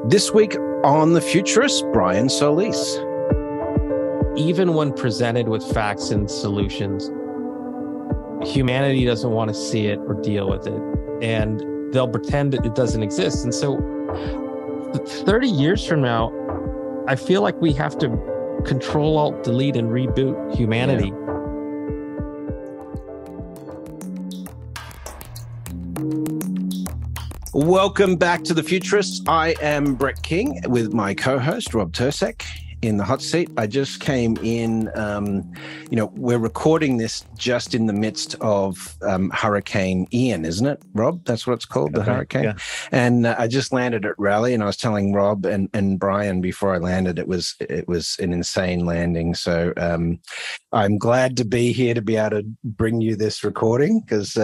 This week on The Futurist, Brian Solis. Even when presented with facts and solutions, humanity doesn't want to see it or deal with it. And they'll pretend that it doesn't exist. And so 30 years from now, I feel like we have to Control, Alt, Delete, and reboot humanity. Yeah. Welcome back to The Futurists. I am Brett King with my co-host, Rob Tercek, in the hot seat. I just came in, we're recording this just in the midst of Hurricane Ian, isn't it, Rob? That's what it's called, the hurricane. Yeah. And I just landed at Raleigh, and I was telling Rob and Brian before I landed, it was an insane landing. So I'm glad to be here to be able to bring you this recording, because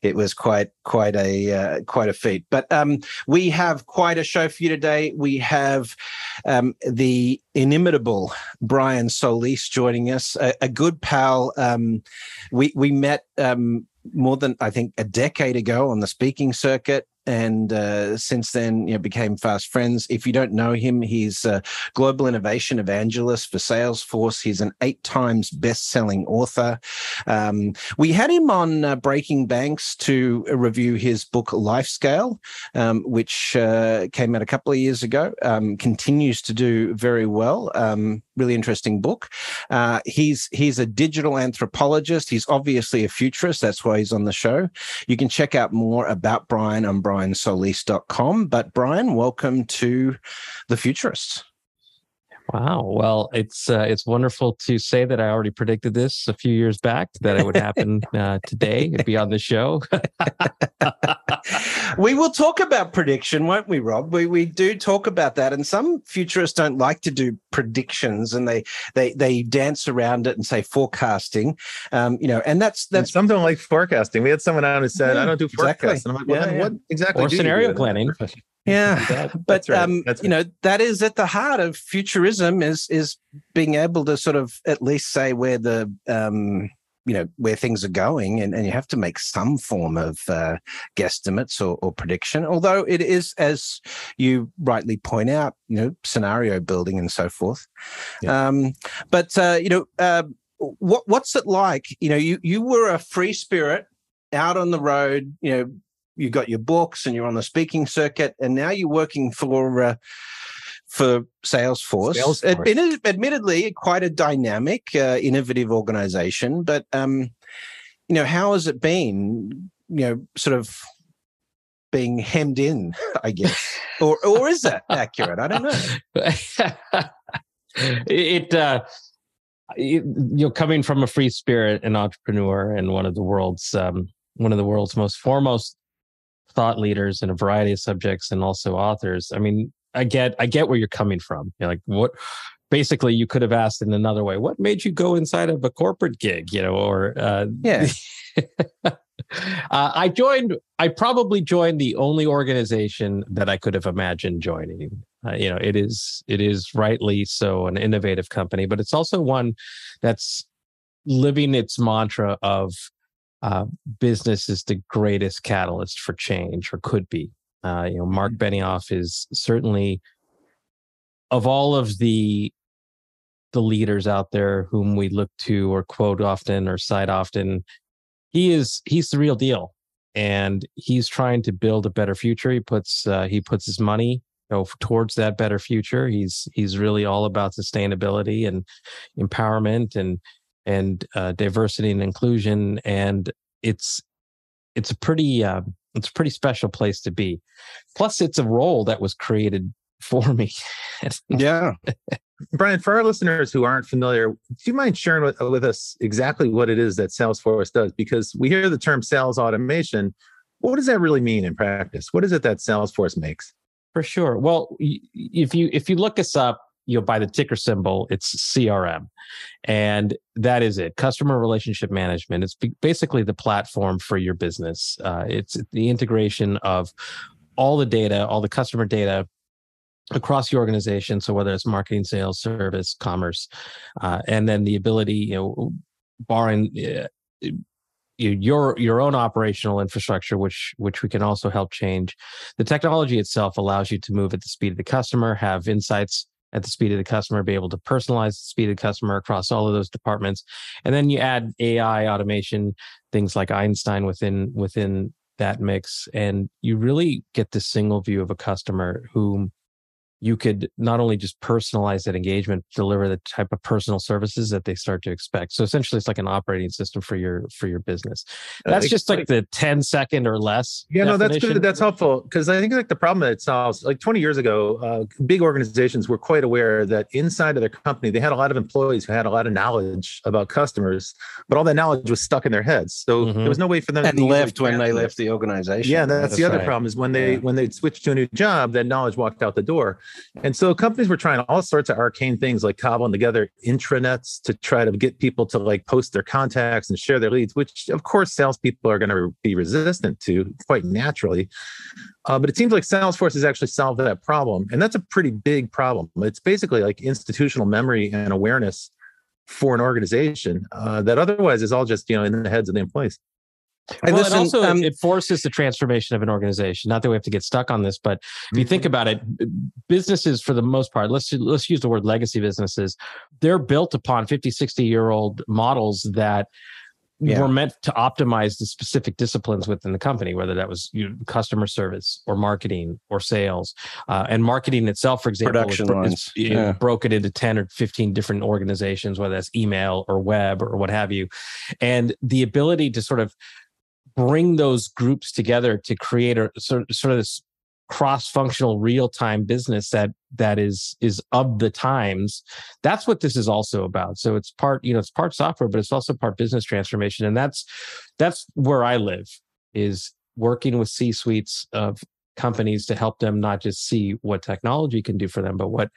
it was quite a feat. But we have quite a show for you today. We have the inimitable Brian Solis joining us, a good pal. We met more than, I think, a decade ago on the speaking circuit. And since then, became fast friends. If you don't know him, he's a Global Innovation Evangelist for Salesforce. He's an 8 times best-selling author. We had him on Breaking Banks to review his book Lifescale, which came out a couple of years ago. Continues to do very well. Really interesting book. He's a digital anthropologist. He's obviously a futurist. That's why he's on the show. You can check out more about Brian on briansolis.com. But Brian, welcome to The Futurists. Wow. Well, it's wonderful to say that I already predicted this a few years back, that it would happen today. It'd be on the show. We will talk about prediction, won't we, Rob? We do talk about that. And some futurists don't like to do predictions, and they dance around it and say forecasting. And that's some don't like forecasting. We had someone on who said, "I don't do forecasts." Exactly. And I'm like, what exactly? Or scenario planning. Yeah, but right. That is at the heart of futurism, is being able to sort of at least say where the where things are going, and you have to make some form of guesstimates or prediction. Although it is, as you rightly point out, scenario building and so forth. Yeah. What's it like? You were a free spirit out on the road. You got your books and you're on the speaking circuit, and now you're working for Salesforce. Admittedly, quite a dynamic, innovative organization. But how has it been? Sort of being hemmed in, I guess, or is that accurate? I don't know. Coming from a free spirit, an entrepreneur, and one of the world's most foremost thought leaders in a variety of subjects, and also authors. I mean, I get where you're coming from. What basically you could have asked in another way. What made you go inside of a corporate gig? Yeah. I probably joined the only organization that I could have imagined joining. It is rightly so an innovative company, but it's also one that's living its mantra of business is the greatest catalyst for change, or could be. Mark Benioff is certainly, of all of the leaders out there whom we look to or quote often or cite often, he's the real deal, and he's trying to build a better future. He puts his money towards that better future. He's really all about sustainability and empowerment and diversity and inclusion, and it's a pretty special place to be. Plus, it's a role that was created for me. Yeah, Brian, for our listeners who aren't familiar, do you mind sharing with us exactly what it is that Salesforce does? Because we hear the term sales automation. What does that really mean in practice? What is it that Salesforce makes? For sure. Well, if you look us up, by the ticker symbol, it's CRM. And that is it. Customer relationship management. It's basically the platform for your business. It's the integration of all the data, all the customer data across the organization. So whether it's marketing, sales, service, commerce, and then the ability, barring your own operational infrastructure, which we can also help change. The technology itself allows you to move at the speed of the customer, have insights at the speed of the customer, be able to personalize the speed of the customer across all of those departments. And then you add AI automation, things like Einstein within that mix, and you really get this single view of a customer whom you could not only just personalize that engagement, deliver the type of personal services that they start to expect. So essentially, it's like an operating system for your business. That's just like the 10-second or less. Yeah, no, that's definition. good. That's helpful, because I think like the problem that it solves, like 20 years ago, big organizations were quite aware that inside of their company, they had a lot of employees who had a lot of knowledge about customers, but all that knowledge was stuck in their heads. So there was no way for them to left when they left the organization. Yeah, that's the other problem is when they switched to a new job, that knowledge walked out the door. And so companies were trying all sorts of arcane things, like cobbling together intranets to try to get people to like post their contacts and share their leads, which of course salespeople are going to be resistant to quite naturally. But it seems like Salesforce has actually solved that problem. And that's a pretty big problem. It's basically like institutional memory and awareness for an organization that otherwise is all just, in the heads of the employees. And well, also it forces the transformation of an organization. Not that we have to get stuck on this, but if you think about it, businesses for the most part, let's use the word legacy businesses, they're built upon 50, 60-year-old models that were meant to optimize the specific disciplines within the company, whether that was customer service or marketing or sales. And marketing itself, for example, is broken into 10 or 15 different organizations, whether that's email or web or what have you. And the ability to sort of bring those groups together to create a sort of this cross-functional real-time business that is of the times. That's what this is also about. So it's part software, but it's also part business transformation. And that's where I live, is working with C-suites of companies to help them not just see what technology can do for them, but what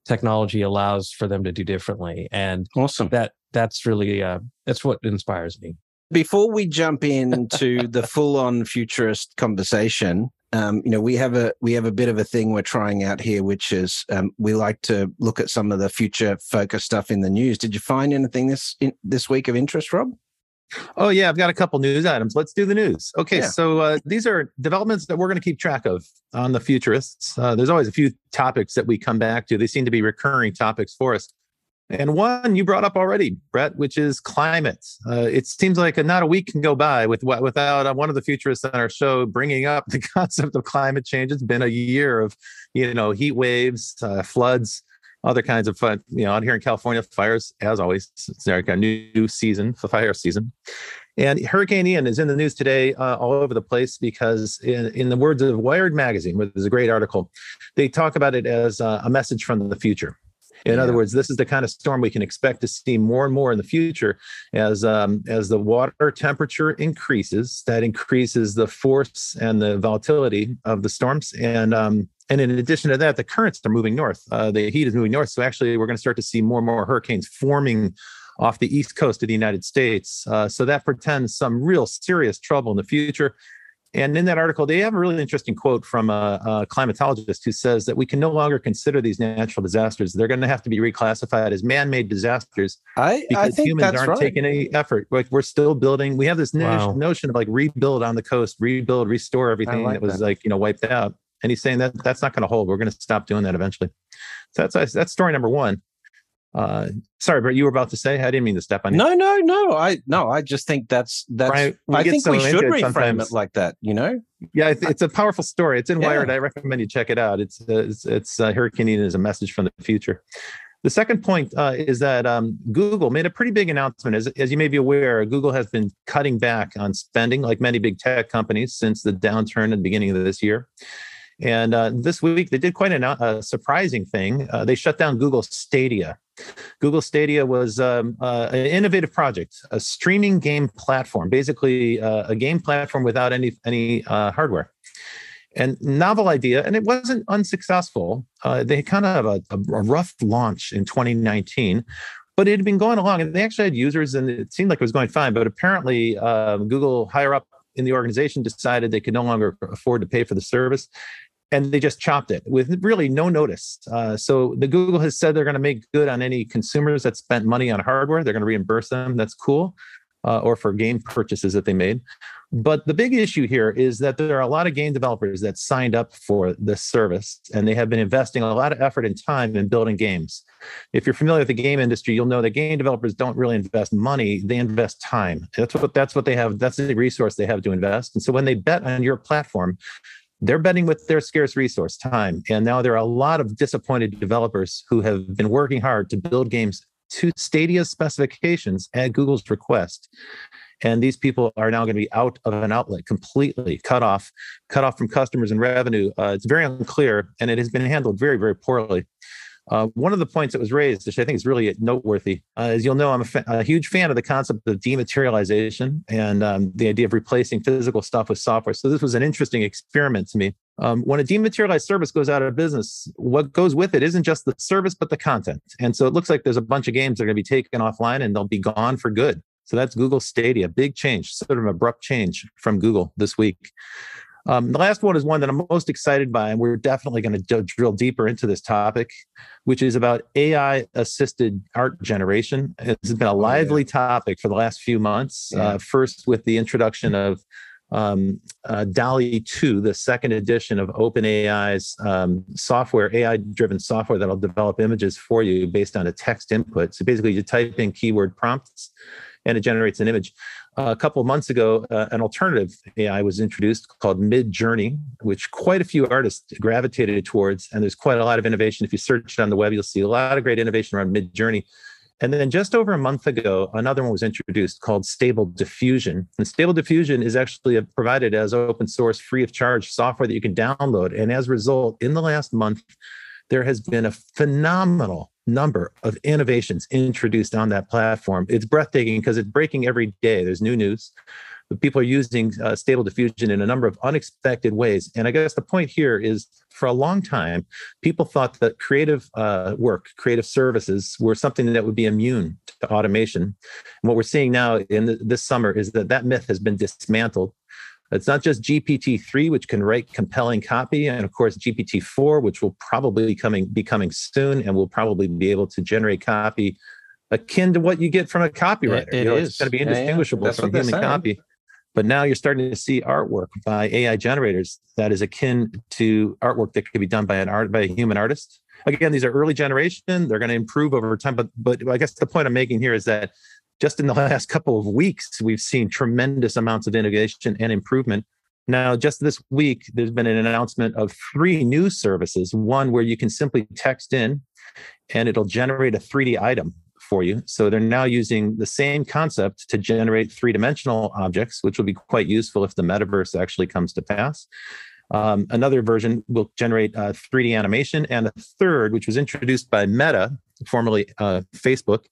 technology allows for them to do differently. And awesome. That's really that's what inspires me. Before we jump into the full-on futurist conversation, we have a bit of a thing we're trying out here, which is we like to look at some of the future-focused stuff in the news. Did you find anything this week of interest, Rob? Oh, yeah, I've got a couple news items. Let's do the news. Okay, so these are developments that we're going to keep track of on the Futurists. There's always a few topics that we come back to. They seem to be recurring topics for us. And one you brought up already, Brett, which is climate. It seems like not a week can go by without one of the futurists on our show bringing up the concept of climate change. It's been a year of, heat waves, floods, other kinds of fun. Out here in California, fires, as always. It's like a new season, the fire season. And Hurricane Ian is in the news today all over the place because in the words of Wired magazine, which is a great article, they talk about it as a message from the future. In other words, this is the kind of storm we can expect to see more and more in the future as the water temperature increases. That increases the force and the volatility of the storms. And in addition to that, the currents are moving north. The heat is moving north. So actually, we're going to start to see more and more hurricanes forming off the east coast of the United States. So that portends some real serious trouble in the future. And in that article, they have a really interesting quote from a climatologist who says that we can no longer consider these natural disasters. They're going to have to be reclassified as man-made disasters because humans aren't taking any effort. Like we're still building. We have this notion of like rebuild on the coast, rebuild, restore everything that was wiped out. And he's saying that that's not going to hold. We're going to stop doing that eventually. So that's story number one. Sorry, Brett, you were about to say? I didn't mean to step on you. No. I just think that's. Brian, I think we should reframe it like that. Yeah, it's a powerful story. It's in Wired. I recommend you check it out. It's Hurricane Ian is a message from the future. The second point is that Google made a pretty big announcement. As you may be aware, Google has been cutting back on spending, like many big tech companies, since the downturn at the beginning of this year. And this week, they did quite a surprising thing. They shut down Google Stadia. Google Stadia was an innovative project, a streaming game platform, basically a game platform without any hardware. And novel idea, and it wasn't unsuccessful. They kind of have a rough launch in 2019, but it had been going along, and they actually had users, and it seemed like it was going fine. But apparently, Google higher up in the organization decided they could no longer afford to pay for the service. And they just chopped it with really no notice. So the Google has said they're going to make good on any consumers that spent money on hardware. They're going to reimburse them. That's cool. or for game purchases that they made. But the big issue here is that there are a lot of game developers that signed up for this service, and they have been investing a lot of effort and time in building games. If you're familiar with the game industry, you'll know that game developers don't really invest money; they invest time. That's what they have. That's the resource they have to invest. And so when they bet on your platform, they're betting with their scarce resource, time. And now there are a lot of disappointed developers who have been working hard to build games to Stadia specifications at Google's request. And these people are now going to be out of an outlet, completely cut off from customers and revenue. It's very unclear, and it has been handled very, very poorly. One of the points that was raised, which I think is really noteworthy, as you'll know, I'm a huge fan of the concept of dematerialization and the idea of replacing physical stuff with software. So this was an interesting experiment to me. When a dematerialized service goes out of business, what goes with it isn't just the service, but the content. And so it looks like there's a bunch of games that are going to be taken offline and they'll be gone for good. So that's Google Stadia, big change, sort of an abrupt change from Google this week. The last one is one that I'm most excited by, and we're definitely going to drill deeper into this topic, which is about AI-assisted art generation. It's been a lively topic for the last few months, first with the introduction of DALL-E 2, the second edition of OpenAI's software, AI-driven software that'll develop images for you based on a text input. So basically, you type in keyword prompts, and it generates an image. A couple of months ago, an alternative AI was introduced called Mid-Journey, which quite a few artists gravitated towards, and there's quite a lot of innovation. If you search it on the web, you'll see a lot of great innovation around Mid-Journey. And then just over a month ago, another one was introduced called Stable Diffusion. And Stable Diffusion is actually provided as open source, free of charge software that you can download. And as a result, in the last month, there has been a phenomenal number of innovations introduced on that platform. It's breathtaking because it's breaking every day. There's new news. But people are using Stable Diffusion in a number of unexpected ways. And I guess the point here is, for a long time, people thought that creative work, creative services were something that would be immune to automation. And what we're seeing now in this summer is that myth has been dismantled. It's not just GPT-3, which can write compelling copy, and of course GPT-4, which will probably be coming soon, and will probably be able to generate copy akin to what you get from a copywriter. It's going to be indistinguishable from human copy. But now you're starting to see artwork by AI generators that is akin to artwork that could be done by a human artist. Again, these are early generation; they're going to improve over time. But I guess the point I'm making here is that just in the last couple of weeks, we've seen tremendous amounts of innovation and improvement. Now, just this week, there's been an announcement of 3 new services. One where you can simply text in and it'll generate a 3D item for you. So they're now using the same concept to generate 3-dimensional objects, which will be quite useful if the metaverse actually comes to pass. Another version will generate 3D animation. And a third, which was introduced by Meta, formerly Facebook,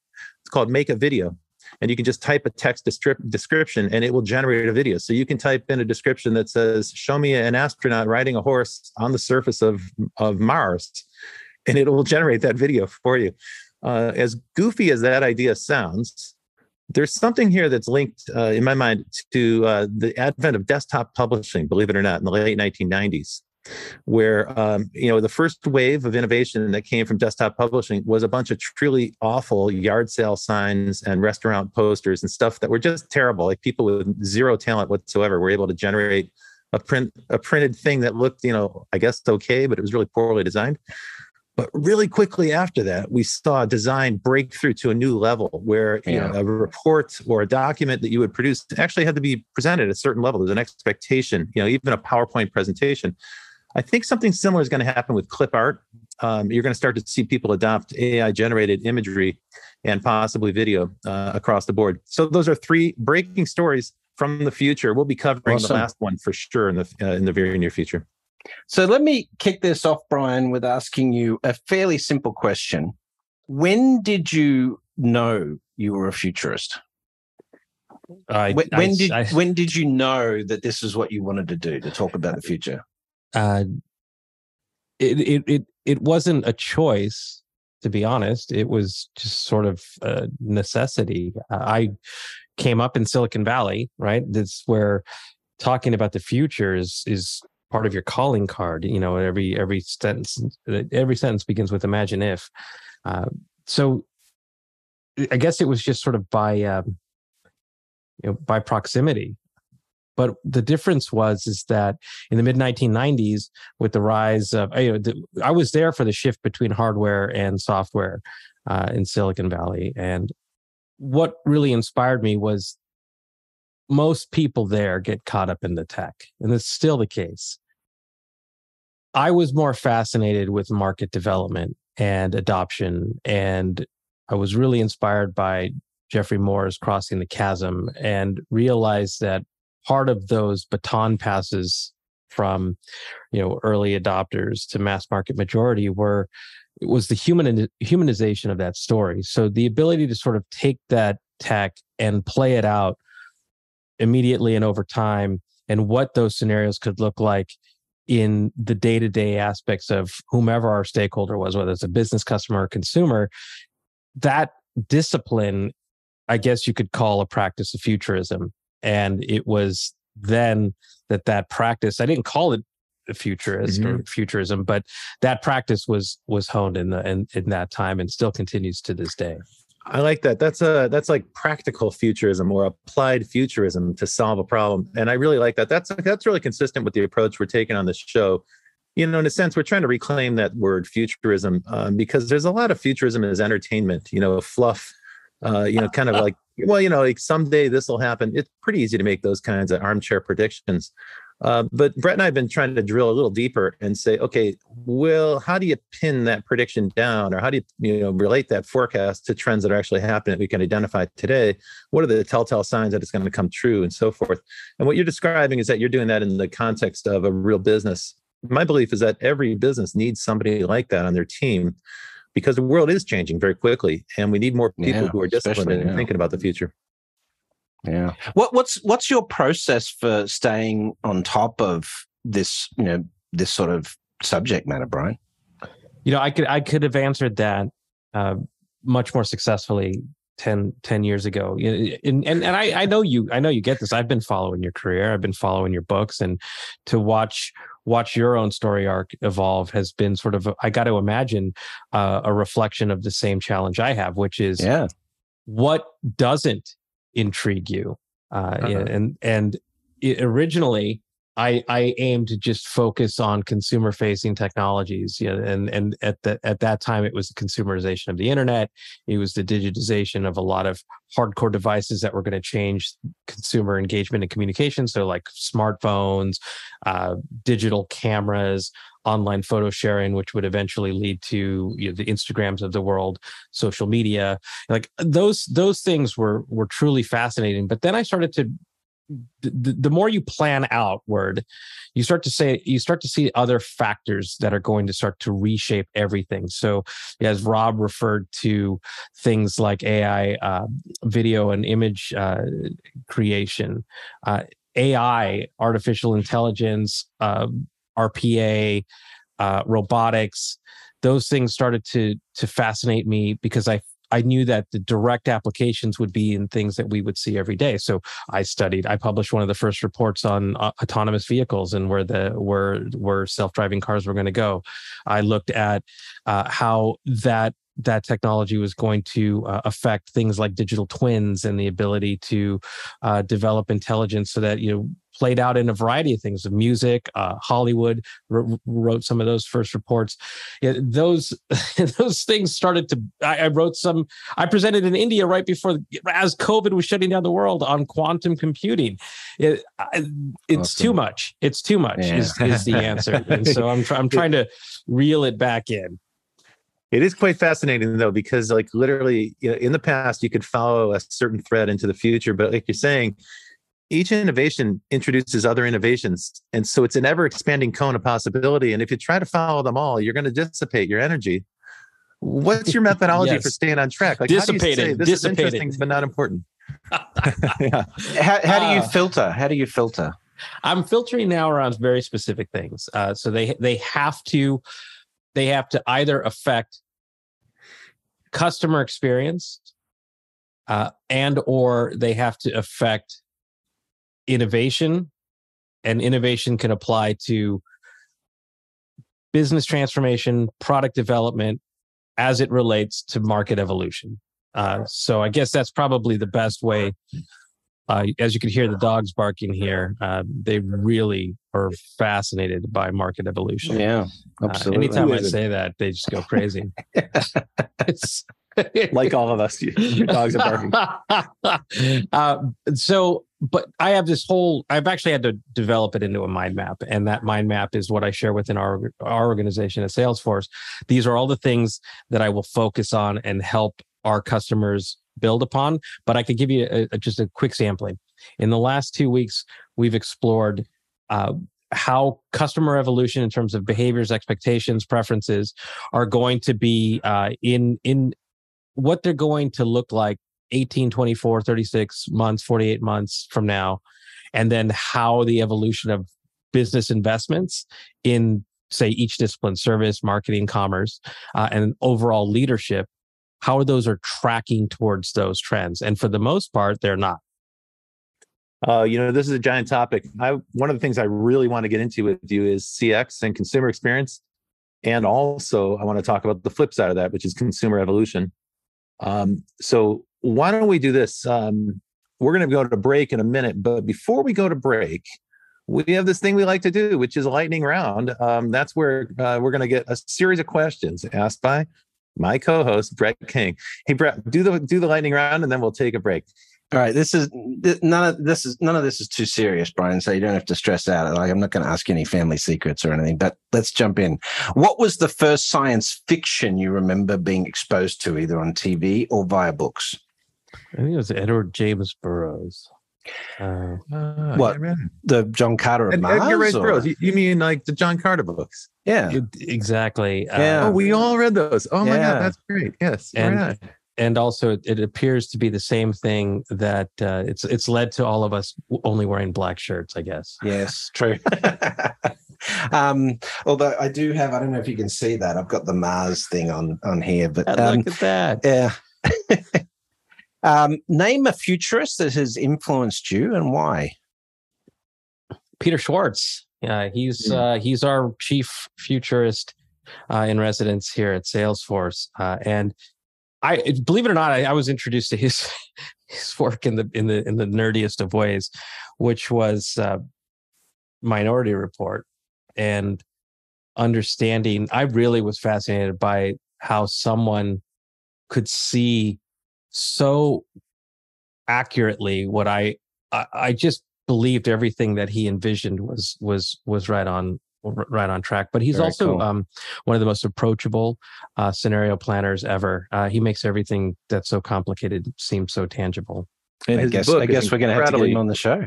it's called Make a Video. And you can just type a text description and it will generate a video. So you can type in a description that says, show me an astronaut riding a horse on the surface of Mars, and it will generate that video for you. As goofy as that idea sounds, there's something here that's linked, in my mind, to the advent of desktop publishing, believe it or not, in the late 1990s. Where the first wave of innovation that came from desktop publishing was a bunch of truly awful yard sale signs and restaurant posters and stuff that were just terrible. Like people with zero talent whatsoever were able to generate a printed thing that looked, I guess okay, but it was really poorly designed. But really quickly after that, we saw design break through to a new level where a report or a document that you would produce actually had to be presented at a certain level. There's an expectation, even a PowerPoint presentation. I think something similar is going to happen with clip art. You're going to start to see people adopt AI-generated imagery and possibly video across the board. So those are 3 breaking stories from the future. We'll be covering the last one for sure in the very near future. So let me kick this off, Brian, with asking you a fairly simple question. When did you know you were a futurist? When did you know that this is what you wanted to do, to talk about the future? It wasn't a choice, to be honest. It was just sort of a necessity. I came up in Silicon Valley, right? That's where talking about the future is part of your calling card. Every sentence begins with imagine if. So I guess it was just sort of by by proximity. But the difference is that in the mid 1990s, with the rise of, I was there for the shift between hardware and software in Silicon Valley. And what really inspired me was most people there get caught up in the tech, and it's still the case. I was more fascinated with market development and adoption, and I was really inspired by Jeffrey Moore's Crossing the Chasm, and realized that part of those baton passes from early adopters to mass market majority was the humanization of that story. So the ability to sort of take that tech and play it out immediately and over time, and what those scenarios could look like in the day-to-day aspects of whomever our stakeholder was, whether it's a business, customer, or consumer. That discipline, I guess you could call a practice of futurism. And it was then that practice, I didn't call it a futurist or futurism, but that practice was honed in that time, and still continues to this day. I like that. That's like practical futurism or applied futurism to solve a problem. And I really like that. That's really consistent with the approach we're taking on this show. In a sense, we're trying to reclaim that word futurism because there's a lot of futurism as entertainment, fluff, kind of like, like someday this will happen. It's pretty easy to make those kinds of armchair predictions. But Brett and I have been trying to drill a little deeper and say, okay, well, how do you pin that prediction down, or how do you, relate that forecast to trends that are actually happening that we can identify today? What are the telltale signs that it's going to come true, and so forth? And what you're describing is that you're doing that in the context of a real business. My belief is that every business needs somebody like that on their team, because the world is changing very quickly, and we need more people who are disciplined and thinking about the future. Yeah. What's your process for staying on top of this, this sort of subject matter, Brian? I could have answered that much more successfully 10 years ago. And I know you get this. I've been following your career. I've been following your books, and to watch your own story arc evolve has been sort of, I got to imagine, a reflection of the same challenge I have, which is what doesn't intrigue you. Originally, I aimed to just focus on consumer-facing technologies, and at that time it was the consumerization of the internet. It was the digitization of a lot of hardcore devices that were going to change consumer engagement and communication. So like smartphones, digital cameras, online photo sharing, which would eventually lead to the Instagrams of the world, social media. Like those things were truly fascinating. But then I started to, the more you plan outward, you start to see other factors that are going to start to reshape everything. So as Rob referred to things like AI, video and image creation, AI, artificial intelligence, RPA, robotics, those things started to fascinate me, because I knew that the direct applications would be in things that we would see every day. So I published one of the first reports on autonomous vehicles and where self-driving cars were going to go. I looked at how that technology was going to affect things like digital twins and the ability to develop intelligence, so that played out in a variety of things, of music. Hollywood wrote some of those first reports. Those things started to. I wrote some. I presented in India right before, as COVID was shutting down the world, on quantum computing. It's awesome. Too much. It's too much is the answer. And so I'm trying to reel it back in. It is quite fascinating, though, because like literally, in the past, you could follow a certain thread into the future, but like you're saying, each innovation introduces other innovations. And so it's an ever expanding cone of possibility. And if you try to follow them all, you're going to dissipate your energy. What's your methodology for staying on track? Like, how do you say this is interesting but not important? How do you filter? How do you filter? I'm filtering now around very specific things. So they have to either affect customer experience, and or they have to affect innovation, and innovation can apply to business transformation, product development, as it relates to market evolution. So I guess that's probably the best way as you can hear the dogs barking here, they really are fascinated by market evolution. Yeah, absolutely. Anytime I say that, they just go crazy. It's like all of us, your dogs are barking. But I have I've actually had to develop it into a mind map. And that mind map is what I share within our organization at Salesforce. These are all the things that I will focus on and help our customers build upon. But I could give you just a quick sampling. In the last 2 weeks, we've explored how customer evolution in terms of behaviors, expectations, preferences are going to be in what they're going to look like 18, 24, 36 months, 48 months from now, and then how the evolution of business investments in, say, each discipline, service, marketing, commerce, and overall leadership, how those are tracking towards those trends. And for the most part, they're not. This is a giant topic. One of the things I really want to get into with you is CX and consumer experience. And also, I want to talk about the flip side of that, which is consumer evolution. So why don't we do this? We're going to go to break in a minute, but before we go to break, we have this thing we like to do, which is a lightning round. That's where we're going to get a series of questions asked by my co-host, Brett King. Hey, Brett, do the lightning round, and then we'll take a break. All right. None of this is too serious, Brian. So you don't have to stress out. Like, I'm not going to ask any family secrets or anything. But let's jump in. What was the first science fiction you remember being exposed to, either on TV or via books? I think it was Edward James Burroughs. What? Yeah, the John Carter of Mars? Edgar Rice Burroughs. You mean like the John Carter books? Yeah, exactly. Yeah. We all read those. Oh my God, that's great. Yes, and also it appears to be the same thing that it's led to all of us only wearing black shirts, I guess. Yes, true. Although I do have, I don't know if you can see that, I've got the Mars thing on here, but look at that. Yeah. Name a futurist that has influenced you and why. Peter Schwartz. Yeah, he's our chief futurist in residence here at Salesforce, and I believe it or not, I was introduced to his work in the nerdiest of ways, which was Minority Report, and understanding. I really was fascinated by how someone could see so accurately what I just believed everything that he envisioned was right on track. But he's also cool. One of the most approachable scenario planners ever. He makes everything that's so complicated seem so tangible. And I guess we're going to have to get him on the show.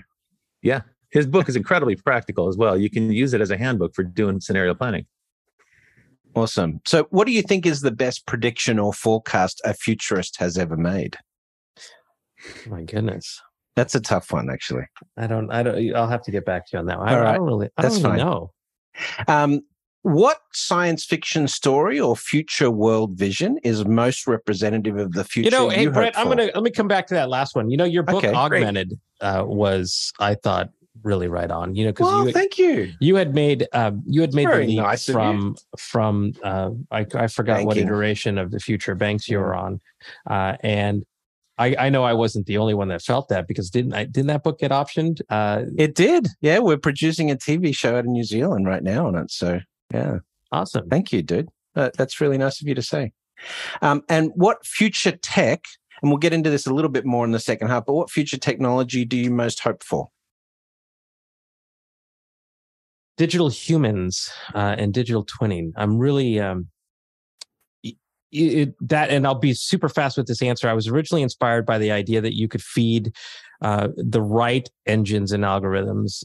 Yeah. His book is incredibly practical as well. You can use it as a handbook for doing scenario planning. Awesome. So what do you think is the best prediction or forecast a futurist has ever made? My goodness. That's a tough one, actually. I'll have to get back to you on that one. I don't really know. What science fiction story or future world vision is most representative of the future? Hey, Brett, let me come back to that last one. Your book Augmented was, I thought, really right on. Because thank you. You had made the leap from I forgot banking. What iteration of the future banks you were on, and I know I wasn't the only one that felt that, because didn't that book get optioned? It did. Yeah, we're producing a TV show out in New Zealand right now on it. So yeah, awesome. Thank you, dude. That's really nice of you to say. And what future tech? And we'll get into this a little bit more in the second half. But what future technology do you most hope for? Digital humans and digital twinning. I'm really and I'll be super fast with this answer. I was originally inspired by the idea that you could feed the right engines and algorithms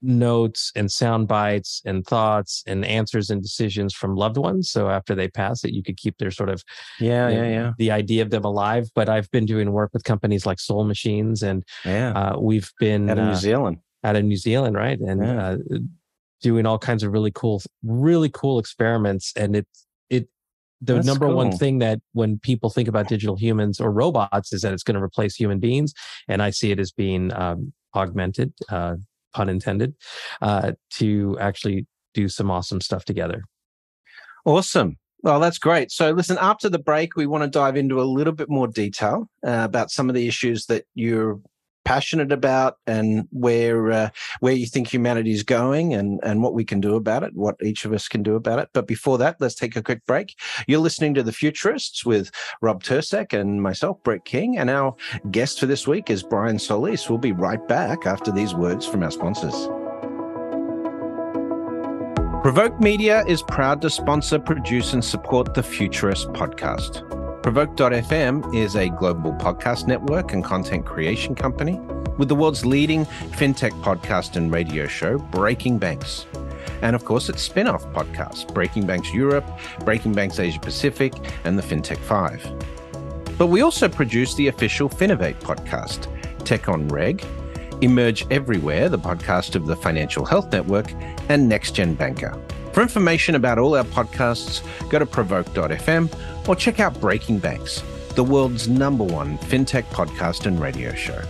notes and sound bites and thoughts and answers and decisions from loved ones. So after they pass it, you could keep their sort of the idea of them alive. But I've been doing work with companies like Soul Machines, and we've been out of New Zealand, right? And doing all kinds of really cool experiments. And the That's number cool. one thing that when people think about digital humans or robots is that it's going to replace human beings. And I see it as being augmented, pun intended, to actually do some awesome stuff together. Awesome. Well, that's great. So listen, after the break, we want to dive into a little bit more detail about some of the issues that you're passionate about, and where you think humanity is going, and what we can do about it, what each of us can do about it. But before that, let's take a quick break. You're listening to The Futurists with Rob Tercek and myself, Brett King, and our guest for this week is Brian Solis. We'll be right back after these words from our sponsors. Provoke Media is proud to sponsor, produce, and support the Futurist podcast. Provoke.fm is a global podcast network and content creation company with the world's leading fintech podcast and radio show, Breaking Banks. And of course, its spin-off podcasts, Breaking Banks Europe, Breaking Banks Asia Pacific, and the FinTech 5. But we also produce the official Finovate podcast, Tech on Reg, Emerge Everywhere, the podcast of the Financial Health Network, and Next Gen Banker. For information about all our podcasts, go to provoke.fm or check out Breaking Banks, the world's #1 fintech podcast and radio show.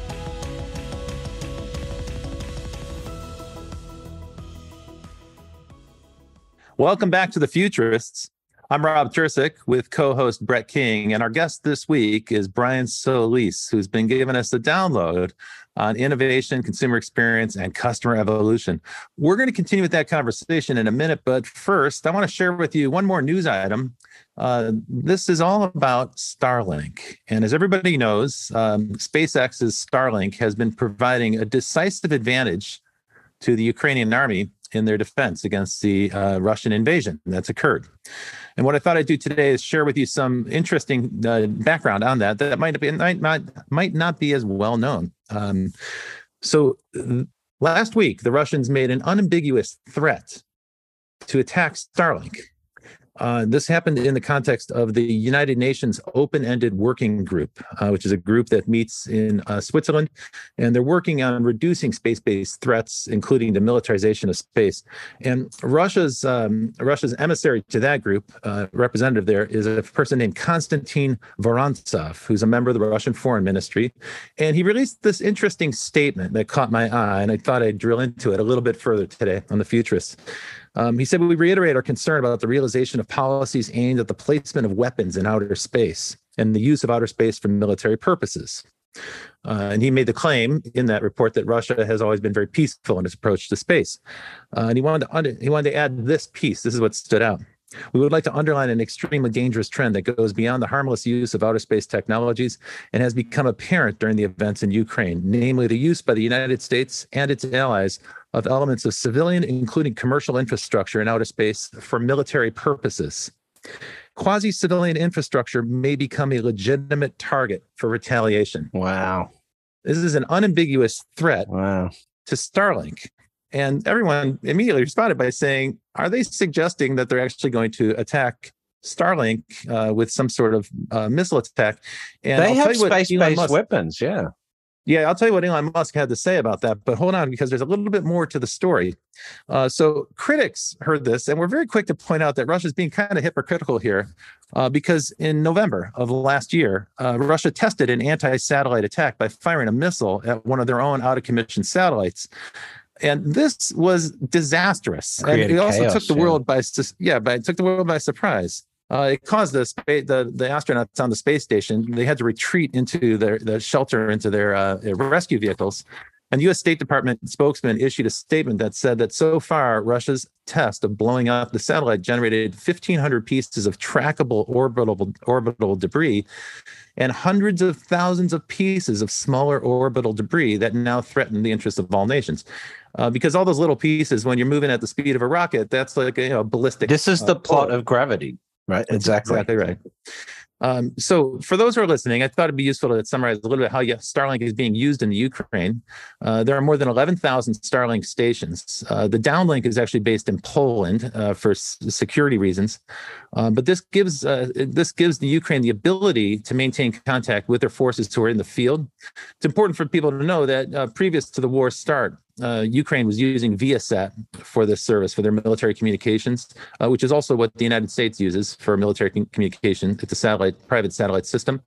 Welcome back to The Futurists. I'm Rob Tercek with co-host Brett King, and our guest this week is Brian Solis, who's been giving us a download on innovation, consumer experience, and customer evolution. We're going to continue with that conversation in a minute, but first, I want to share with you one more news item. This is all about Starlink. And as everybody knows, SpaceX's Starlink has been providing a decisive advantage to the Ukrainian army in their defense against the Russian invasion that's occurred. And what I thought I'd do today is share with you some interesting background on that might not be as well known. So last week, the Russians made an unambiguous threat to attack Starlink. This happened in the context of the United Nations Open-Ended Working Group, which is a group that meets in Switzerland, and they're working on reducing space-based threats, including the militarization of space. And Russia's emissary to that group, representative there, is a person named Konstantin Vorontsov, who's a member of the Russian Foreign Ministry. And he released this interesting statement that caught my eye, and I thought I'd drill into it a little bit further today on The Futurists. He said, we reiterate our concern about the realization of policies aimed at the placement of weapons in outer space and the use of outer space for military purposes. And he made the claim in that report that Russia has always been very peaceful in its approach to space. And he wanted to add this piece. This is what stood out. We would like to underline an extremely dangerous trend that goes beyond the harmless use of outer space technologies and has become apparent during the events in Ukraine, namely the use by the United States and its allies of elements of civilian, including commercial infrastructure in outer space for military purposes. Quasi-civilian infrastructure may become a legitimate target for retaliation. Wow. This is an unambiguous threat Wow. to Starlink. And everyone immediately responded by saying, are they suggesting that they're actually going to attack Starlink with some sort of missile attack? And They have space-based weapons, yeah. Yeah, I'll tell you what Elon Musk had to say about that, but hold on, because there's a little bit more to the story. So critics heard this, and we're very quick to point out that Russia's being kind of hypocritical here, because in November of last year, Russia tested an anti-satellite attack by firing a missile at one of their own out-of-commission satellites. And this was disastrous. And it also took the world by surprise. It caused the astronauts on the space station, they had to retreat into the shelter, into their rescue vehicles. And the U.S. State Department spokesman issued a statement that said that so far, Russia's test of blowing up the satellite generated 1,500 pieces of trackable orbital debris and hundreds of thousands of pieces of smaller orbital debris that now threaten the interests of all nations. Because all those little pieces, when you're moving at the speed of a rocket, that's like a ballistic. This is the plot of Gravity, right? Exactly right. So for those who are listening, I thought it'd be useful to summarize a little bit how Starlink is being used in the Ukraine. There are more than 11,000 Starlink stations. The downlink is actually based in Poland for security reasons. But this gives the Ukraine the ability to maintain contact with their forces who are in the field. It's important for people to know that previous to the war's start, Ukraine was using Viasat for this service, for their military communications, which is also what the United States uses for military communication. It's a private satellite system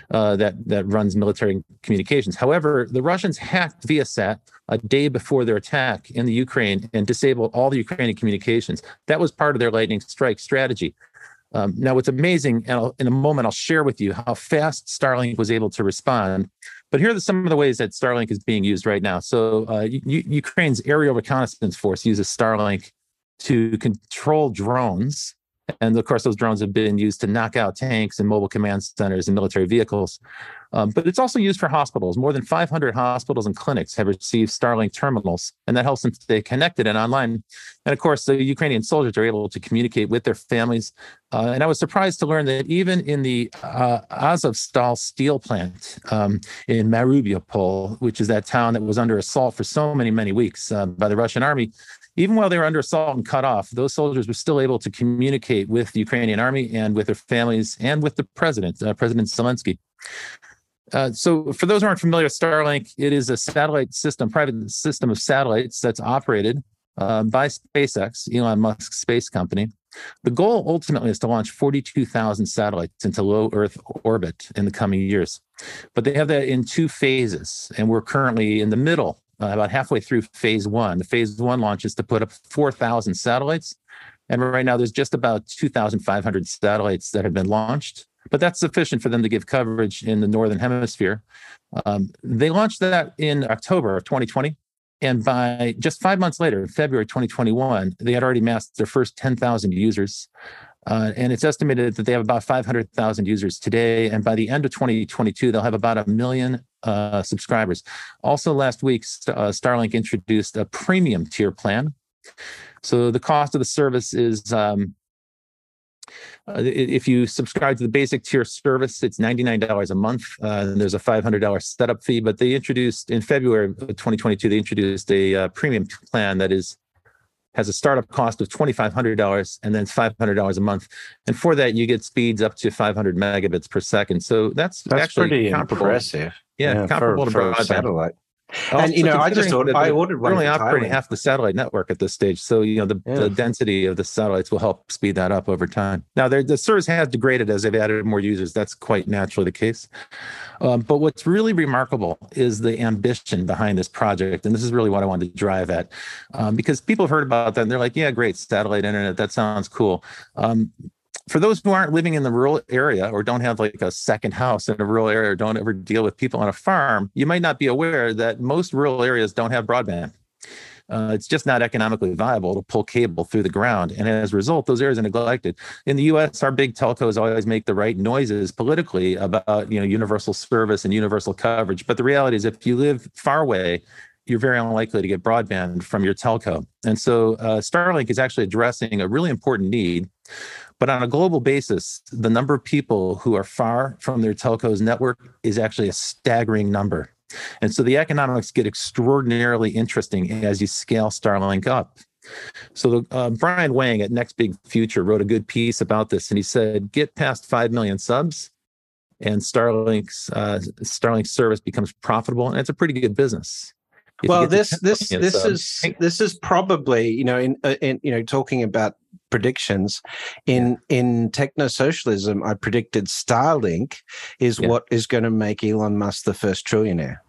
that runs military communications. However, the Russians hacked Viasat a day before their attack in the Ukraine and disabled all the Ukrainian communications. That was part of their lightning strike strategy. Now, what's amazing, and in a moment I'll share with you how fast Starlink was able to respond, But here are some of the ways that Starlink is being used right now. So Ukraine's aerial reconnaissance force uses Starlink to control drones. And of course, those drones have been used to knock out tanks and mobile command centers and military vehicles. But it's also used for hospitals. More than 500 hospitals and clinics have received Starlink terminals, and that helps them stay connected and online. And of course, the Ukrainian soldiers are able to communicate with their families. And I was surprised to learn that even in the Azovstal steel plant in Mariupol, which is that town that was under assault for so many weeks by the Russian army, even while they were under assault and cut off, those soldiers were still able to communicate with the Ukrainian army and with their families and with the president, President Zelensky. So for those who aren't familiar with Starlink, it is a satellite system, private system of satellites that's operated by SpaceX, Elon Musk's space company. The goal ultimately is to launch 42,000 satellites into low Earth orbit in the coming years. But they have that in 2 phases, and we're currently in the middle, about halfway through phase 1. The phase 1 launch is to put up 4,000 satellites. And right now there's just about 2,500 satellites that have been launched. But that's sufficient for them to give coverage in the Northern Hemisphere. They launched that in October of 2020. And by just 5 months later, in February 2021, they had already amassed their first 10,000 users. And it's estimated that they have about 500,000 users today. And by the end of 2022, they'll have about 1 million subscribers. Also, last week, Starlink introduced a premium tier plan. So the cost of the service is, if you subscribe to the basic tier service, it's $99 a month. And there's a $500 setup fee. But they introduced, in February of 2022, they introduced a premium plan that has a startup cost of $2,500 and then $500 a month. And for that, you get speeds up to 500 megabits per second. So that's actually pretty comparable. impressive. Yeah, comparable to for a broadband. satellite. Also, And, I just ordered one. We're only for operating Thailand. half the satellite network at this stage. So, the density of the satellites will help speed that up over time. Now, the service has degraded as they've added more users. That's quite naturally the case. But what's really remarkable is the ambition behind this project. And this is really what I wanted to drive at. Because people have heard about that and they're like, yeah, great, satellite internet. That sounds cool. For those who aren't living in the rural area or don't have like a second house in a rural area or don't ever deal with people on a farm, you might not be aware that most rural areas don't have broadband. It's just not economically viable to pull cable through the ground. And as a result, those areas are neglected. In the US, our big telcos always make the right noises politically about, universal service and universal coverage. But the reality is if you live far away, you're very unlikely to get broadband from your telco. And so Starlink is actually addressing a really important need. But on a global basis, the number of people who are far from their telco's network is actually a staggering number. And so the economics get extraordinarily interesting as you scale Starlink up. So Brian Wang at Next Big Future wrote a good piece about this, and he said, get past 5 million subs, and Starlink's service becomes profitable, and it's a pretty good business. Well, this is probably in talking about predictions in techno-socialism. I predicted Starlink is what is going to make Elon Musk the first trillionaire.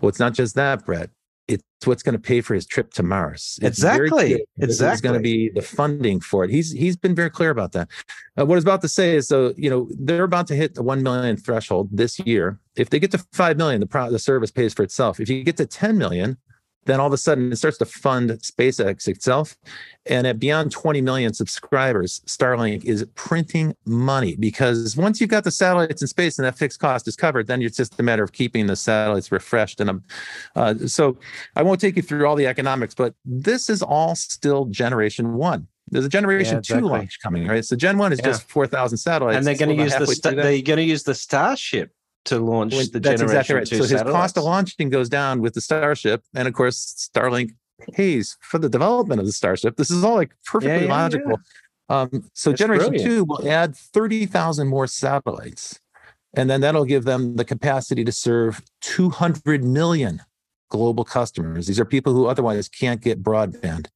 Well, it's not just that, Brett. It's what's going to pay for his trip to Mars. Exactly. This is going to be the funding for it. He's been very clear about that. What I was about to say is, they're about to hit the 1 million threshold this year. If they get to 5 million, the service pays for itself. If you get to 10 million, then all of a sudden it starts to fund SpaceX itself. And at beyond 20 million subscribers, Starlink is printing money, because once you've got the satellites in space and that fixed cost is covered, then it's just a matter of keeping the satellites refreshed. And so I won't take you through all the economics, but this is all still generation 1. There's a generation 2 launch coming, right? So Gen 1 is just 4,000 satellites. And they're going to use the Starship to launch the That's generation exactly right. 2 So his satellites. cost of launching goes down with the Starship. And of course, Starlink pays for the development of the Starship. This is all like perfectly logical. So that's generation brilliant. 2 will add 30,000 more satellites. And then that'll give them the capacity to serve 200 million global customers. These are people who otherwise can't get broadband.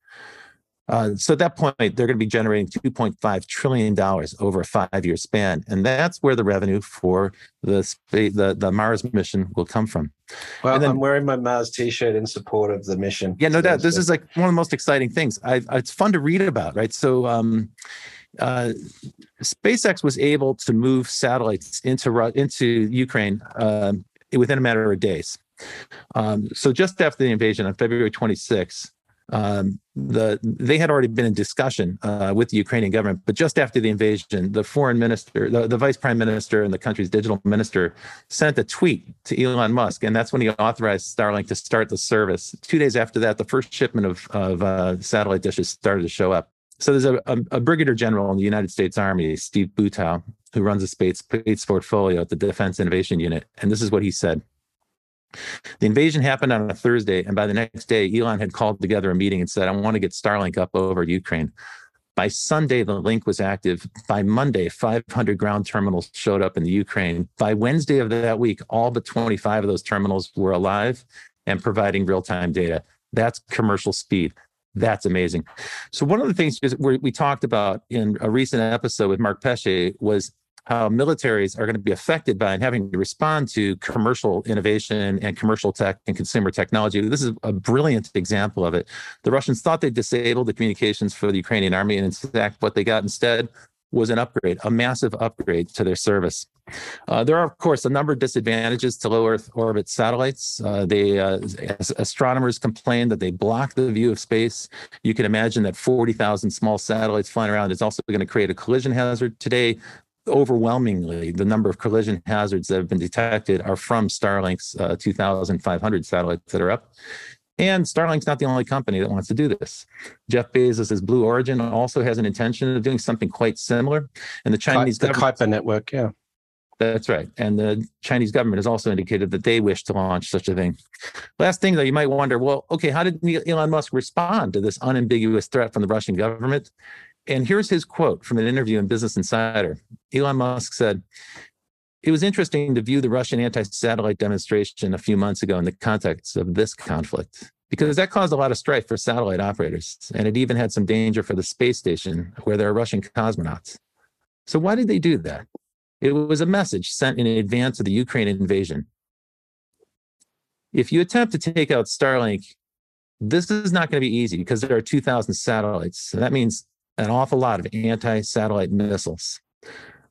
So at that point, they're going to be generating $2.5 trillion over a 5-year span. And that's where the revenue for the Mars mission will come from. Well, and then, I'm wearing my Mars T-shirt in support of the mission. Yeah, no doubt. This is like one of the most exciting things. It's fun to read about, right? So SpaceX was able to move satellites into Ukraine within a matter of days. So just after the invasion on February 26th, they had already been in discussion with the Ukrainian government, but just after the invasion, the foreign minister, the vice prime minister and the country's digital minister sent a tweet to Elon Musk, and that's when he authorized Starlink to start the service. 2 days after that, the first shipment of satellite dishes started to show up. So there's a brigadier general in the United States Army, Steve Butow, who runs a space portfolio at the Defense Innovation Unit, and this is what he said. The invasion happened on a Thursday, and by the next day, Elon had called together a meeting and said, I want to get Starlink up over Ukraine. By Sunday, the link was active. By Monday, 500 ground terminals showed up in the Ukraine. By Wednesday of that week, all but 25 of those terminals were alive and providing real-time data. That's commercial speed. That's amazing. So one of the things we talked about in a recent episode with Mark Pesce was how militaries are going to be affected by and having to respond to commercial innovation and commercial tech and consumer technology. This is a brilliant example of it. The Russians thought they disabled the communications for the Ukrainian army, and in fact, what they got instead was an upgrade, a massive upgrade to their service. There are, of course, a number of disadvantages to low Earth orbit satellites. Astronomers complain that they block the view of space. You can imagine that 40,000 small satellites flying around is also going to create a collision hazard. Today, overwhelmingly, the number of collision hazards that have been detected are from Starlink's 2,500 satellites that are up. And Starlink's not the only company that wants to do this. Jeff Bezos' Blue Origin also has an intention of doing something quite similar. And the Chinese government, Kuiper network, yeah. That's right. And the Chinese government has also indicated that they wish to launch such a thing. Last thing, though, you might wonder, well, okay, how did Elon Musk respond to this unambiguous threat from the Russian government? And here's his quote from an interview in Business Insider. Elon Musk said, "It was interesting to view the Russian anti-satellite demonstration a few months ago in the context of this conflict, because that caused a lot of strife for satellite operators, and it even had some danger for the space station where there are Russian cosmonauts. So why did they do that? It was a message sent in advance of the Ukraine invasion. If you attempt to take out Starlink, this is not going to be easy because there are 2,000 satellites. So that means an awful lot of anti-satellite missiles.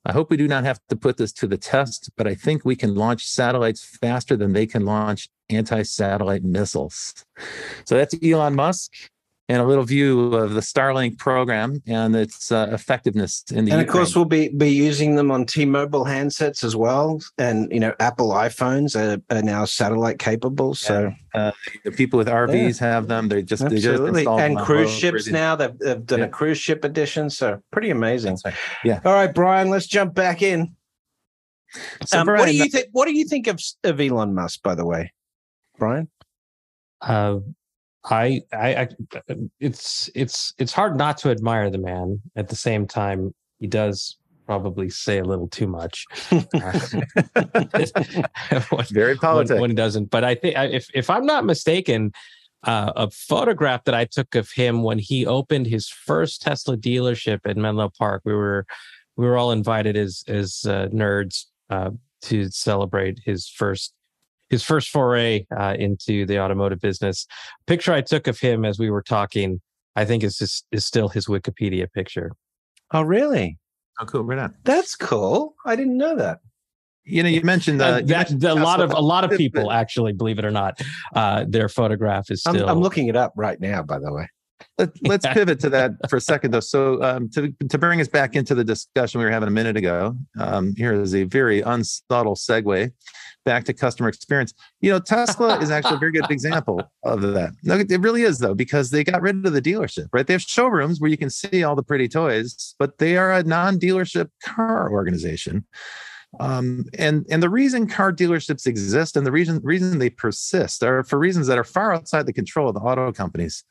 I hope we do not have to put this to the test, but I think we can launch satellites faster than they can launch anti-satellite missiles." So that's Elon Musk and a little view of the Starlink program and its effectiveness in the Ukraine. And of course, we'll be using them on T-Mobile handsets as well. And, Apple iPhones are now satellite capable. So the people with RVs have them. They just installed and them cruise ships now. They've done a cruise ship edition. So pretty amazing. That's right. Yeah. All right, Brian, let's jump back in. So Brian, what do you think of Elon Musk, by the way, Brian? It's hard not to admire the man. At the same time, he does probably say a little too much. Very politic when he doesn't. But I think if I'm not mistaken, a photograph that I took of him when he opened his first Tesla dealership in Menlo Park, we were all invited as nerds to celebrate his first foray into the automotive business. Picture I took of him as we were talking, I think is still his Wikipedia picture. Oh, really? Oh, cool. Right on. That's cool. I didn't know that. You mentioned a lot of people actually, believe it or not, their photograph is still. I'm looking it up right now, by the way. Let's pivot to that for a second, though. So to bring us back into the discussion we were having a minute ago, here is a very unsubtle segue back to customer experience. Tesla is actually a very good example of that. No, it really is, though, because they got rid of the dealership, right? They have showrooms where you can see all the pretty toys, but they are a non-dealership car organization. And the reason car dealerships exist and the reason they persist are for reasons that are far outside the control of the auto companies.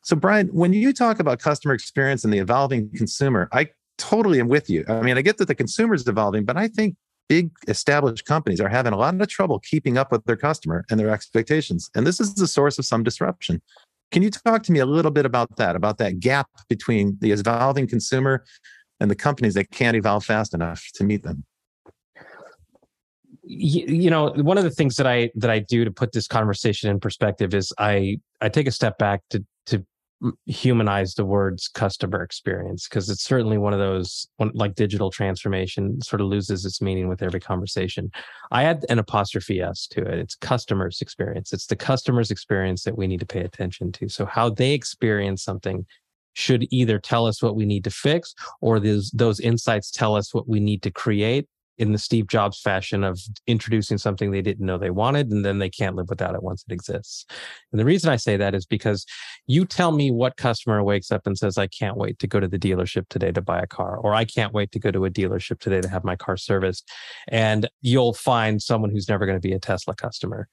So, Brian, when you talk about customer experience and the evolving consumer, I totally am with you. I mean, I get that the consumer is evolving, but I think big established companies are having a lot of trouble keeping up with their customer and their expectations. And this is the source of some disruption. Can you talk to me a little bit about that gap between the evolving consumer and the companies that can't evolve fast enough to meet them? One of the things that I do to put this conversation in perspective is I take a step back to humanize the words customer experience, because it's certainly one of those, like digital transformation sort of loses its meaning with every conversation. I add an apostrophe S to it. It's customer's experience. It's the customer's experience that we need to pay attention to. So how they experience something should either tell us what we need to fix, or those insights tell us what we need to create, in the Steve Jobs fashion of introducing something they didn't know they wanted, and then they can't live without it once it exists. And the reason I say that is because you tell me what customer wakes up and says, I can't wait to go to the dealership today to buy a car, or I can't wait to go to a dealership today to have my car serviced. And you'll find someone who's never going to be a Tesla customer.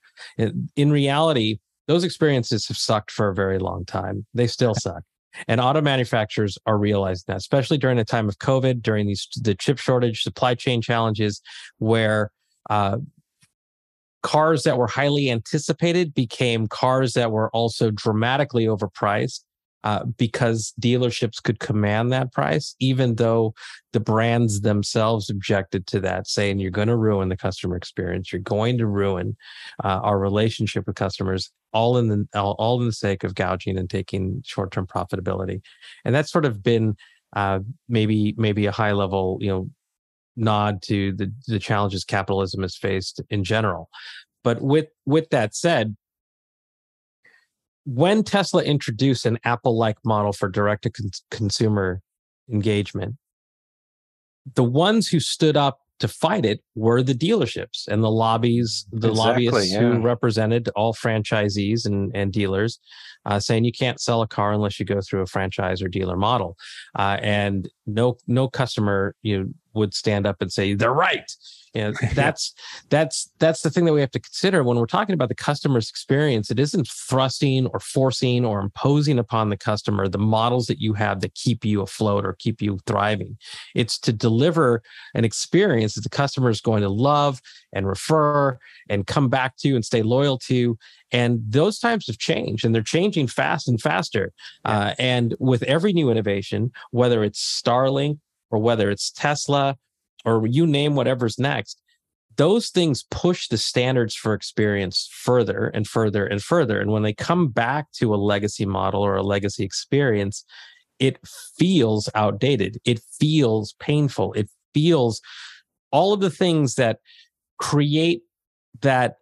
In reality, those experiences have sucked for a very long time. They still suck. And auto manufacturers are realizing that, especially during a time of COVID, during the chip shortage, supply chain challenges, where cars that were highly anticipated became cars that were also dramatically overpriced, because dealerships could command that price, even though the brands themselves objected to that, saying you're going to ruin the customer experience, you're going to ruin our relationship with customers, all in the sake of gouging and taking short-term profitability. And that's sort of been maybe a high level, nod to the challenges capitalism has faced in general. But with that said, when Tesla introduced an Apple-like model for direct-to-consumer engagement, the ones who stood up to fight it were the dealerships and the lobbyists who represented all franchisees and dealers, saying you can't sell a car unless you go through a franchise or dealer model. And no customer would stand up and say they're right. That's the thing that we have to consider when we're talking about the customer's experience. It isn't thrusting or forcing or imposing upon the customer the models that you have that keep you afloat or keep you thriving. It's to deliver an experience that the customer is going to love and refer and come back to and stay loyal to. And those times have changed, and they're changing fast and faster. And with every new innovation, whether it's Starlink or whether it's Tesla, or you name whatever's next, those things push the standards for experience further and further and further. And when they come back to a legacy model or a legacy experience, it feels outdated. It feels painful. It feels all of the things that create that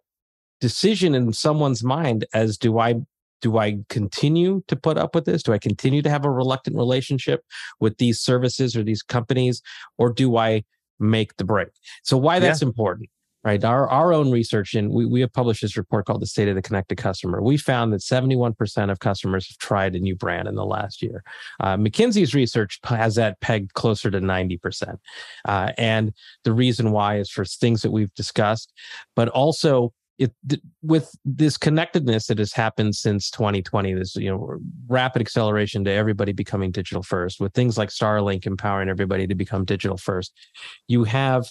decision in someone's mind as do I continue to put up with this? Do I continue to have a reluctant relationship with these services or these companies, or do I make the break? So why that's important, right? Our own research, and we have published this report called The State of the Connected Customer. We found that 71% of customers have tried a new brand in the last year. McKinsey's research has that pegged closer to 90%. And the reason why is for things that we've discussed, but also with this connectedness that has happened since 2020, this rapid acceleration to everybody becoming digital first, with things like Starlink empowering everybody to become digital first, you have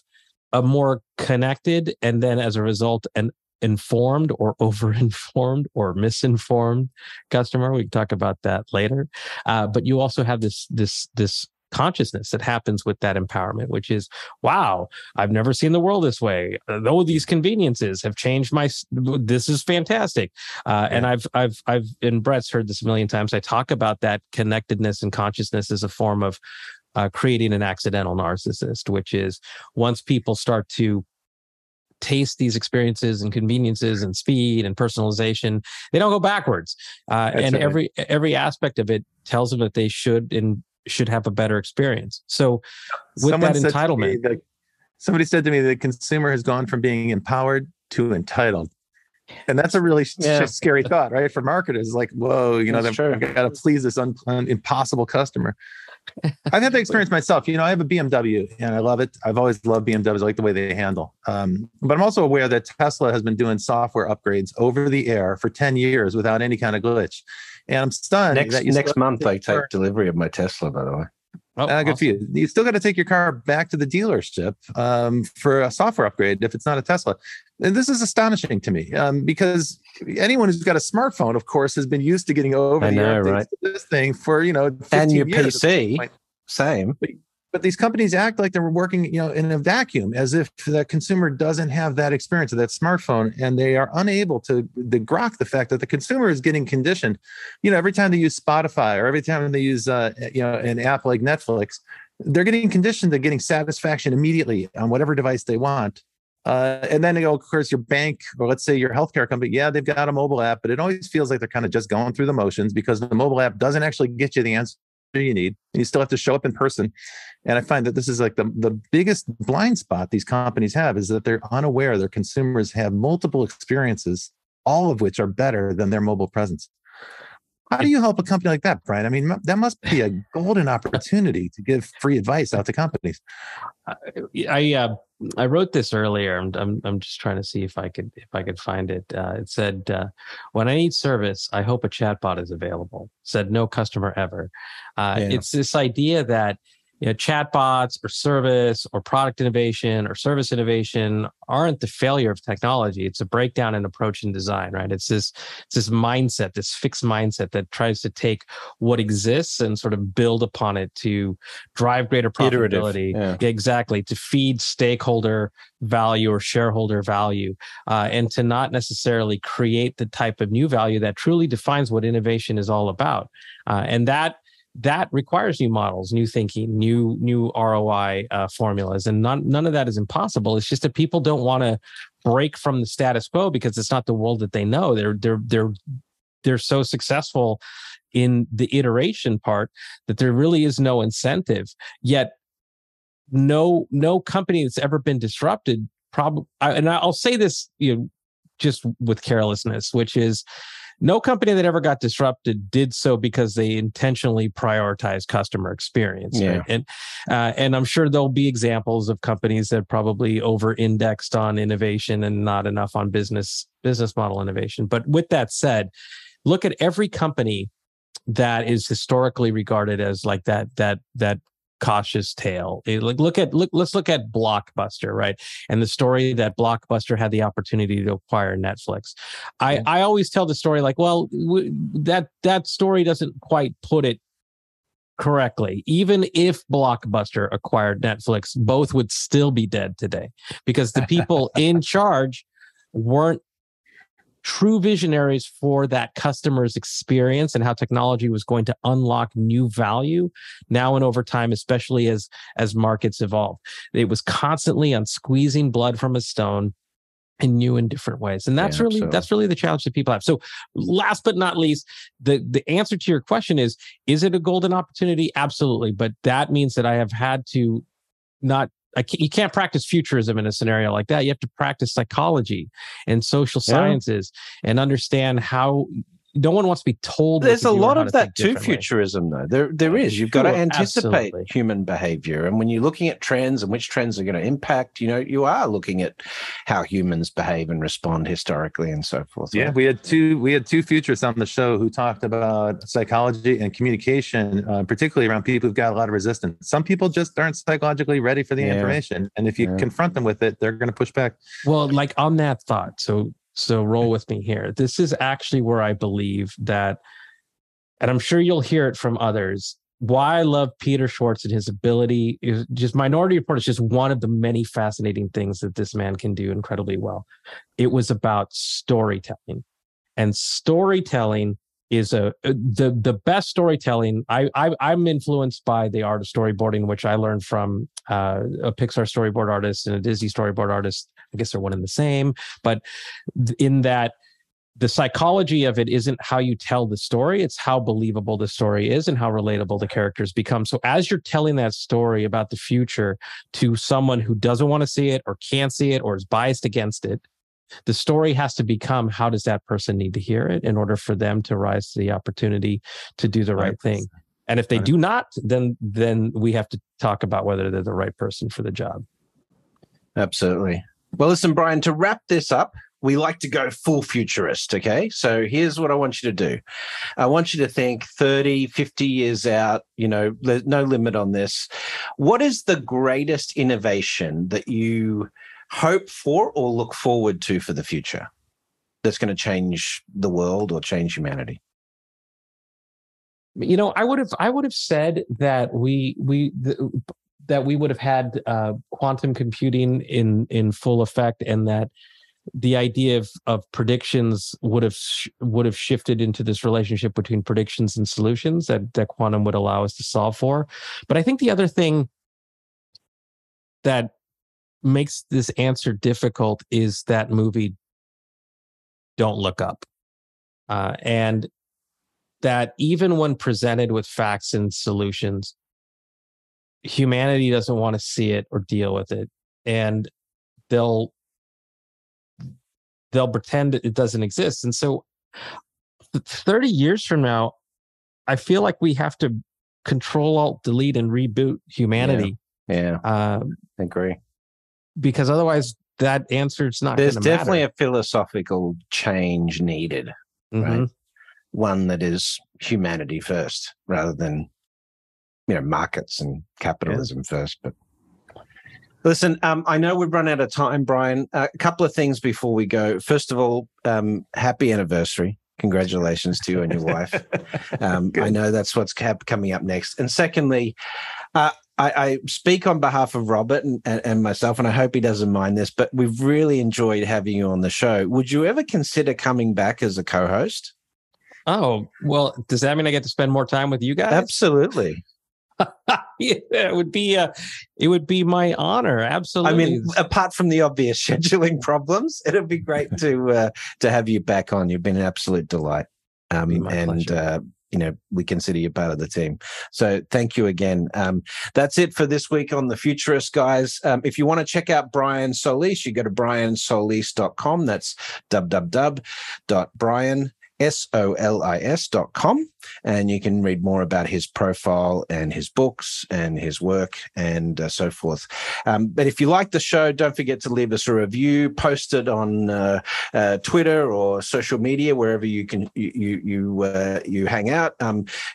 a more connected, and then as a result, an informed or over-informed or misinformed customer. We can talk about that later. But you also have this consciousness that happens with that empowerment, which is, wow, I've never seen the world this way. Though these conveniences have changed this is fantastic. And I've and Brett's heard this a million times. I talk about that connectedness and consciousness as a form of creating an accidental narcissist, which is once people start to taste these experiences and conveniences and speed and personalization, they don't go backwards. And right. every aspect of it tells them that they should have a better experience. So with somebody that entitlement, somebody said to me, the consumer has gone from being empowered to entitled. And that's a really scary thought, right? For marketers, like, whoa, I've got to please this impossible customer. I've had the experience myself. I have a BMW and I love it. I've always loved BMWs. I like the way they handle. But I'm also aware that Tesla has been doing software upgrades over the air for 10 years without any kind of glitch. And I'm stunned. Next month, I take delivery of my Tesla, by the way. Good for you. You still got to take your car back to the dealership for a software upgrade if it's not a Tesla. And this is astonishing to me because anyone who's got a smartphone, of course, has been used to getting over the air this thing for 15 and your years. PC, same. But these companies act like they're working, in a vacuum, as if the consumer doesn't have that experience of that smartphone, and they are unable to grok the fact that the consumer is getting conditioned. Every time they use Spotify or every time they use, an app like Netflix, they're getting conditioned to getting satisfaction immediately on whatever device they want. And then, of course, your bank, or let's say your healthcare company, yeah, they've got a mobile app, but it always feels like they're kind of just going through the motions, because the mobile app doesn't actually get you the answer you need, and you still have to show up in person. And I find that this is like the biggest blind spot these companies have, is that they're unaware their consumers have multiple experiences, all of which are better than their mobile presence. How do you help a company like that, Brian? I mean, that must be a golden opportunity to give free advice out to companies. I wrote this earlier. I'm just trying to see if I could find it. It said, when I need service, I hope a chatbot is available. Said no customer ever. It's this idea that chatbots or service or product innovation or service innovation aren't the failure of technology. It's a breakdown in approach and design, right? It's this mindset, this fixed mindset that tries to take what exists and sort of build upon it to drive greater profitability. Exactly. To feed stakeholder value or shareholder value, and to not necessarily create the type of new value that truly defines what innovation is all about. And that requires new models, new thinking, new ROI formulas, and none of that is impossible. It's just that people don't want to break from the status quo because it's not the world that they know. They're so successful in the iteration part that there really is no incentive. Yet, no company that's ever been disrupted, and I'll say this, just with carelessness, which is, no company that ever got disrupted did so because they intentionally prioritized customer experience. Yeah. Right? And I'm sure there'll be examples of companies that probably over-indexed on innovation and not enough on business model innovation. But with that said, look at every company that is historically regarded as like that cautious tale. Let's look at Blockbuster, right? And the story that Blockbuster had the opportunity to acquire Netflix. I always tell the story like, well, that story doesn't quite put it correctly. Even if Blockbuster acquired Netflix, both would still be dead today, because the people in charge weren't true visionaries for that customer's experience and how technology was going to unlock new value now and over time, especially as markets evolve. It was constantly on squeezing blood from a stone in new and different ways. And that's really the challenge that people have. So last but not least, the answer to your question is it a golden opportunity? Absolutely. But that means that I have had to you can't practice futurism in a scenario like that. You have to practice psychology and social sciences and understand how. No one wants to be told. There's a lot of that to futurism, though. There is. You've got to anticipate human behavior, and when you're looking at trends and which trends are going to impact, you are looking at how humans behave and respond historically and so forth. Yeah, we had two futurists on the show who talked about psychology and communication, particularly around people who've got a lot of resistance. Some people just aren't psychologically ready for the information, and if you confront them with it, they're going to push back. Well, like on that thought, So roll with me here. This is actually where I believe that, and I'm sure you'll hear it from others, why I love Peter Schwartz and his ability is just Minority Report is just one of the many fascinating things that this man can do incredibly well. It was about storytelling, and storytelling is the best storytelling. I'm influenced by the art of storyboarding, which I learned from a Pixar storyboard artist and a Disney storyboard artist. I guess they're one and the same, but in that the psychology of it isn't how you tell the story, it's how believable the story is and how relatable the characters become. So as you're telling that story about the future to someone who doesn't want to see it or can't see it or is biased against it, the story has to become, how does that person need to hear it in order for them to rise to the opportunity to do the right thing? And if they do not, then we have to talk about whether they're the right person for the job. Absolutely. Well, listen, Brian, to wrap this up, we like to go full futurist, okay? So here's what I want you to do. I want you to think 30, 50 years out, there's no limit on this. What is the greatest innovation that you hope for or look forward to for the future that's going to change the world or change humanity? I would have said that that we would have had quantum computing in full effect, and that the idea of predictions would have shifted into this relationship between predictions and solutions that quantum would allow us to solve for. But I think the other thing that makes this answer difficult is that movie Don't Look Up. And that even when presented with facts and solutions, humanity doesn't want to see it or deal with it. And they'll pretend it doesn't exist. And so 30 years from now, I feel like we have to Control Alt Delete and reboot humanity. Yeah. I agree. Because otherwise that answer is not going to matter. There's definitely a philosophical change needed, right? One that is humanity first rather than, markets and capitalism first. But listen, I know we've run out of time, Brian. A couple of things before we go. First of all, happy anniversary. Congratulations to you and your wife. I know that's what's coming up next. And secondly, I speak on behalf of Robert and myself, and I hope he doesn't mind this, but we've really enjoyed having you on the show. Would you ever consider coming back as a co-host? Oh, well, does that mean I get to spend more time with you guys? Absolutely. Yeah, it would be my honor. Absolutely. I mean, apart from the obvious scheduling problems, it'd be great to have you back on. You've been an absolute delight. Pleasure. We consider you part of the team. So thank you again. That's it for this week on The Futurist, guys. If you want to check out Brian Solis, you go to briansolis.com. That's www.briansolis.com, and you can read more about his profile and his books and his work and so forth. But if you like the show, don't forget to leave us a review, post it on Twitter or social media, wherever you can you hang out.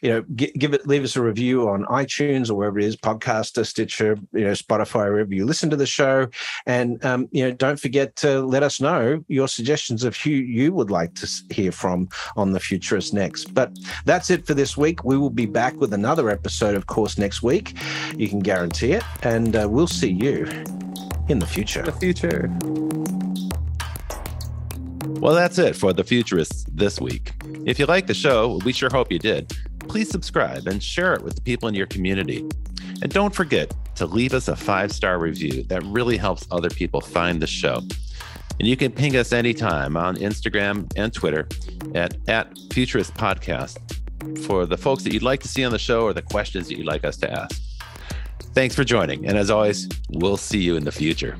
Leave us a review on iTunes or wherever it is, Podcaster, Stitcher, Spotify, wherever you listen to the show. And don't forget to let us know your suggestions of who you would like to hear from on The Futurist next. But that's it for this week. We will be back with another episode, of course, next week. You can guarantee it. And we'll see you in the future. Well, that's it for The Futurists this week. If you like the show, we sure hope you did. Please subscribe and share it with the people in your community. And don't forget to leave us a 5-star review. That really helps other people find the show. And you can ping us anytime on Instagram and Twitter at Futurist Podcast for the folks that you'd like to see on the show or the questions that you'd like us to ask. Thanks for joining. And as always, we'll see you in the future.